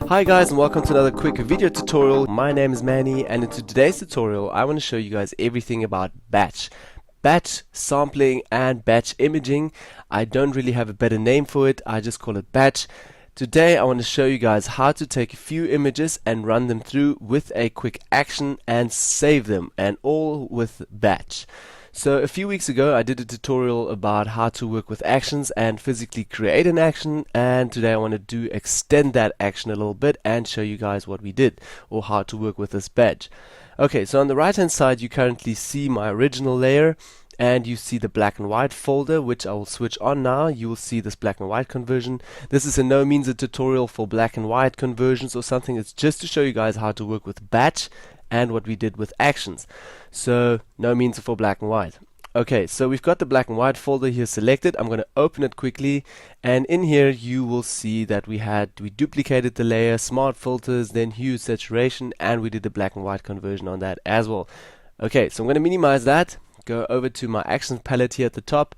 Hi guys, and welcome to another quick video tutorial. My name is Manny, and in today's tutorial I want to show you guys everything about batch sampling and batch imaging. I don't really have a better name for it, I just call it batch. Today I want to show you guys how to take a few images and run them through with a quick action and save them, and all with batch. So a few weeks ago I did a tutorial about how to work with actions and physically create an action, and today I want to extend that action a little bit and show you guys what we did or how to work with this badge. Okay, so on the right hand side you currently see my original layer and you see the black and white folder, which I will switch on now. You will see this black and white conversion. This is in no means a tutorial for black and white conversions or something. It's just to show you guys how to work with batch and what we did with actions. So no means for black and white. Okay, so we've got the black and white folder here selected. I'm going to open it quickly, and in here you will see that we duplicated the layer, smart filters, then hue, saturation, and we did the black and white conversion on that as well. Okay, so I'm going to minimize that, go over to my actions palette here at the top,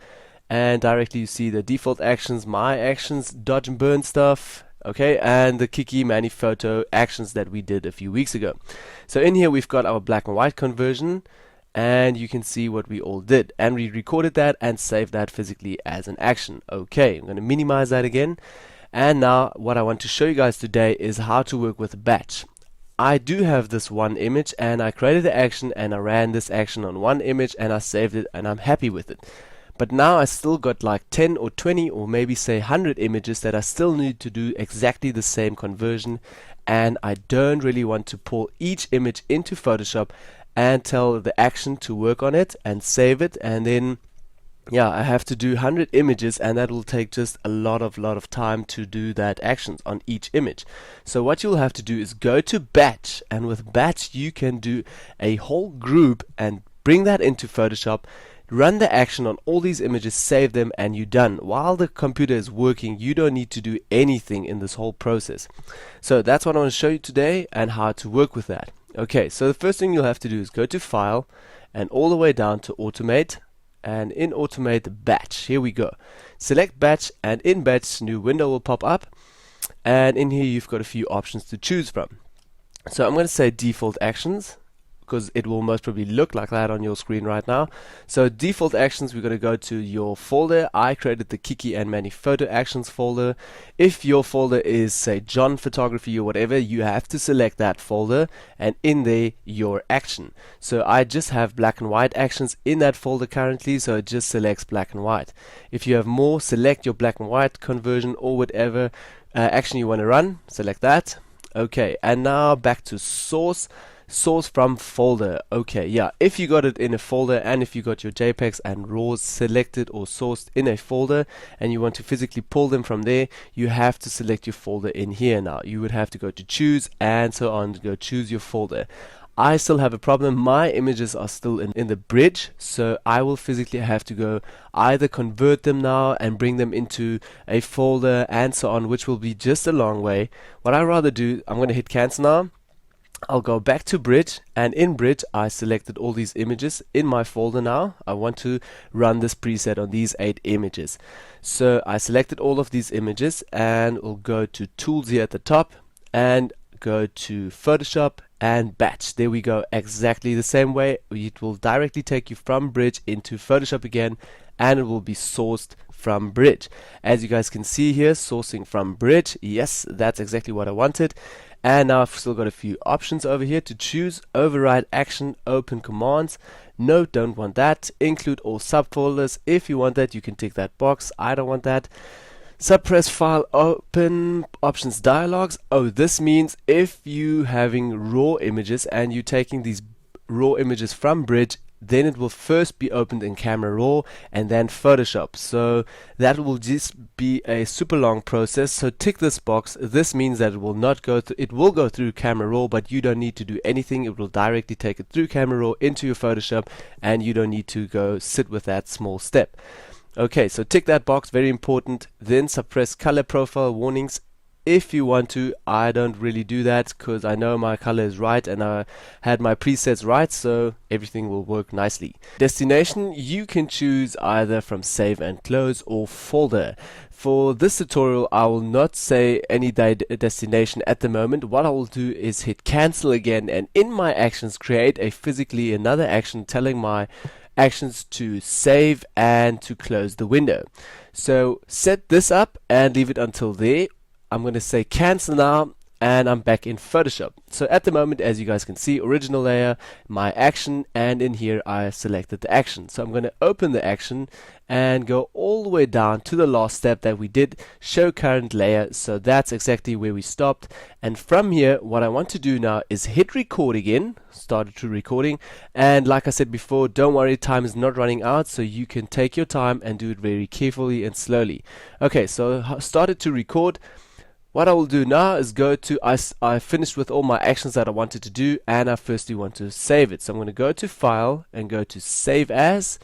and directly you see the default actions, my actions, dodge and burn stuff. Okay, and the Kiki Maniphoto actions that we did a few weeks ago. So in here we've got our black and white conversion, and you can see what we all did, and we recorded that and saved that physically as an action. Okay, I'm going to minimize that again, and now what I want to show you guys today is how to work with batch. I do have this one image, and I created the action and I ran this action on one image and I saved it, and I'm happy with it. But now I still got like 10 or 20 or maybe say 100 images that I still need to do exactly the same conversion, and I don't really want to pull each image into Photoshop and tell the action to work on it and save it, and then yeah, I have to do 100 images, and that will take just a lot of time to do that actions on each image. So what you'll have to do is go to batch, and with batch you can do a whole group and bring that into Photoshop, run the action on all these images, save them, and you're done. While the computer is working, you don't need to do anything in this whole process. So that's what I want to show you today and how to work with that. Okay, so the first thing you'll have to do is go to File and all the way down to Automate, and in Automate, Batch. Here we go. Select Batch, and in Batch, new window will pop up, and in here you've got a few options to choose from. So I'm going to say Default Actions, because it will most probably look like that on your screen right now. So default actions, we're going to go to your folder. I created the Kiki and Maniphoto actions folder. If your folder is say John Photography or whatever, you have to select that folder and in there your action. So I just have black and white actions in that folder currently, so it just selects black and white. If you have more, select your black and white conversion or whatever action you want to run, select that. Okay, and now back to source from folder. Okay, yeah, if you got it in a folder, and if you got your JPEGs and RAWs selected or sourced in a folder and you want to physically pull them from there, you have to select your folder in here. Now you would have to go to choose and so on to go choose your folder. I still have a problem. My images are still in the bridge, so I will physically have to go either convert them now and bring them into a folder and so on, which will be just a long way. What I rather do, I'm going to hit cancel now. I'll go back to Bridge, and in Bridge I selected all these images in my folder. Now I want to run this preset on these 8 images. So I selected all of these images, and we'll go to Tools here at the top and go to Photoshop and Batch. There we go, exactly the same way. It will directly take you from Bridge into Photoshop again, and it will be sourced from Bridge. As you guys can see here, sourcing from Bridge. Yes, that's exactly what I wanted. And now I've still got a few options over here to choose. Override action, open commands. No, don't want that. Include all subfolders. If you want that, you can tick that box. I don't want that. Suppress file, open options dialogues. Oh, this means if you having raw images and you taking these raw images from Bridge, then it will first be opened in Camera Raw and then Photoshop. So that will just be a super long process. So tick this box. This means that it will not go through, it will go through Camera Raw, but you don't need to do anything. It will directly take it through Camera Raw into your Photoshop, and you don't need to go sit with that small step. Okay, so tick that box, very important. Then suppress color profile warnings. if you want to. I don't really do that because I know my color is right and I had my presets right, so everything will work nicely. Destination, you can choose either from save and close or folder. For this tutorial, I will not say any destination at the moment. What I will do is hit cancel again, and in my actions create physically another action telling my actions to save and to close the window. So set this up and leave it until there. I'm going to say cancel now, and I'm back in Photoshop. So at the moment, as you guys can see, original layer, my action, and in here I selected the action. So I'm going to open the action and go all the way down to the last step that we did, show current layer. So that's exactly where we stopped. And from here, what I want to do now is hit record again, started to recording. And like I said before, don't worry, time is not running out, so you can take your time and do it very carefully and slowly. Okay, so I started to record. What I will do now is go to, I finished with all my actions that I wanted to do, and I firstly want to save it. So I'm going to go to File and go to Save As.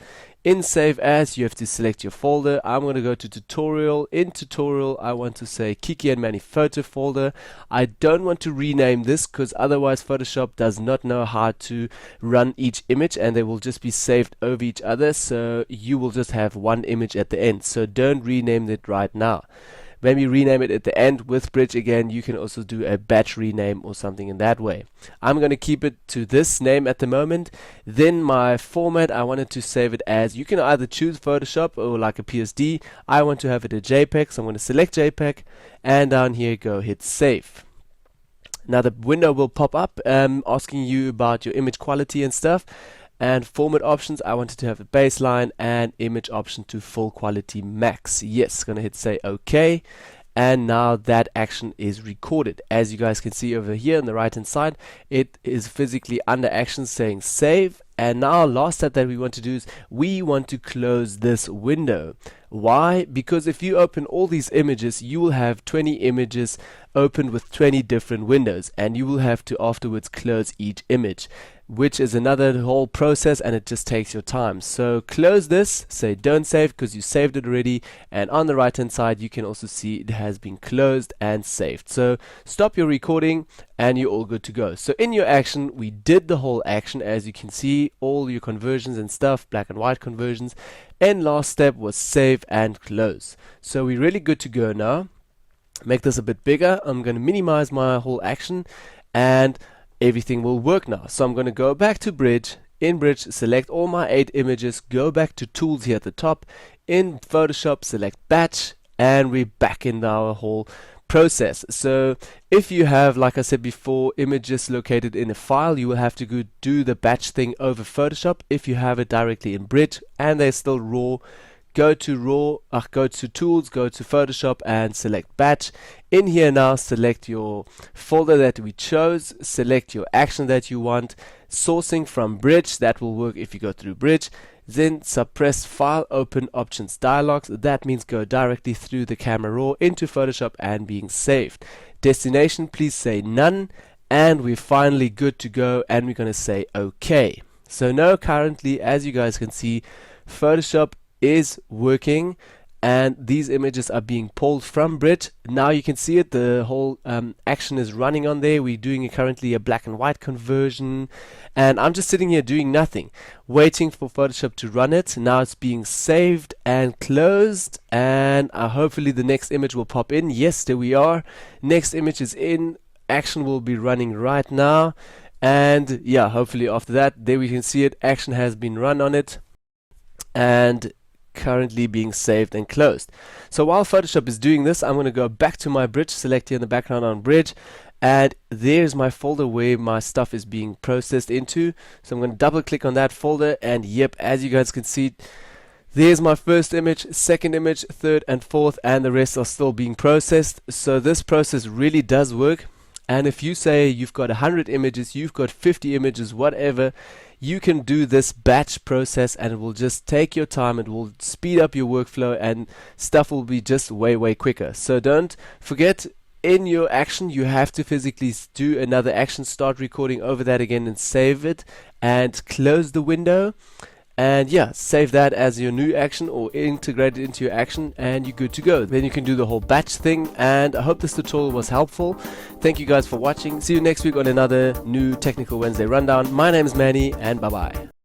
In Save As, you have to select your folder. I'm going to go to Tutorial. In Tutorial, I want to say Kiki and Manny Photo folder. I don't want to rename this because otherwise Photoshop does not know how to run each image and they will just be saved over each other. So you will just have one image at the end. So don't rename it right now. Maybe rename it at the end with Bridge again. You can also do a batch rename or something in that way. I'm going to keep it to this name at the moment. Then my format, I wanted to save it as, you can either choose Photoshop or like a PSD. I want to have it a JPEG, so I'm going to select JPEG and down here go hit save. Now the window will pop up asking you about your image quality and stuff. And format options, I wanted to have a baseline and image option to full quality max. Yes, gonna hit say OK. And now that action is recorded. As you guys can see over here on the right hand side, it is physically under actions saying save. And now last step that we want to do is we want to close this window. Why? Because if you open all these images, you will have 20 images opened with 20 different windows, and you will have to afterwards close each image, which is another whole process and it just takes your time. So close this, say don't save because you saved it already, and on the right hand side you can also see it has been closed and saved. So stop your recording and you're all good to go. So in your action, we did the whole action, as you can see, all your conversions and stuff, black and white conversions, and last step was save and close. So we're really good to go now. Make this a bit bigger. I'm going to minimize my whole action and everything will work now. So I'm going to go back to Bridge. In Bridge, select all my 8 images, go back to Tools here at the top. In Photoshop, select Batch, and we're back in our whole process. So if you have, like I said before, images located in a file, you will have to go do the batch thing over Photoshop. If you have it directly in Bridge and they're still raw, go to go to Tools, go to Photoshop and select Batch. In here now, select your folder that we chose, select your action that you want, sourcing from Bridge, that will work if you go through Bridge. Then suppress File Open Options dialogs, that means go directly through the camera raw into Photoshop and being saved. Destination, please say none, and we're finally good to go, and we're going to say OK. So now currently, as you guys can see, Photoshop is working and these images are being pulled from Bridge. Now you can see it, the whole action is running on there. We're doing currently a black and white conversion, and I'm just sitting here doing nothing, waiting for Photoshop to run it. Now it's being saved and closed, and hopefully the next image will pop in. Yes, there we are. Next image is in. Action will be running right now, and yeah, hopefully after that, there we can see it. Action has been run on it and currently being saved and closed. So while Photoshop is doing this, I'm going to go back to my Bridge, select here in the background on Bridge, and there's my folder where my stuff is being processed into. So I'm going to double click on that folder, and yep, as you guys can see, there's my first image, second image, third and fourth, and the rest are still being processed. So this process really does work. And if you say you've got 100 images, you've got 50 images, whatever, you can do this batch process and it will just take your time. It will speed up your workflow and stuff will be just way quicker. So don't forget, in your action you have to physically do another action, start recording over that again and save it and close the window. and yeah, save that as your new action or integrate it into your action, and you're good to go. Then you can do the whole batch thing, and I hope this tutorial was helpful. Thank you guys for watching. See you next week on another new Technical Wednesday rundown. My name is Manny, and bye bye.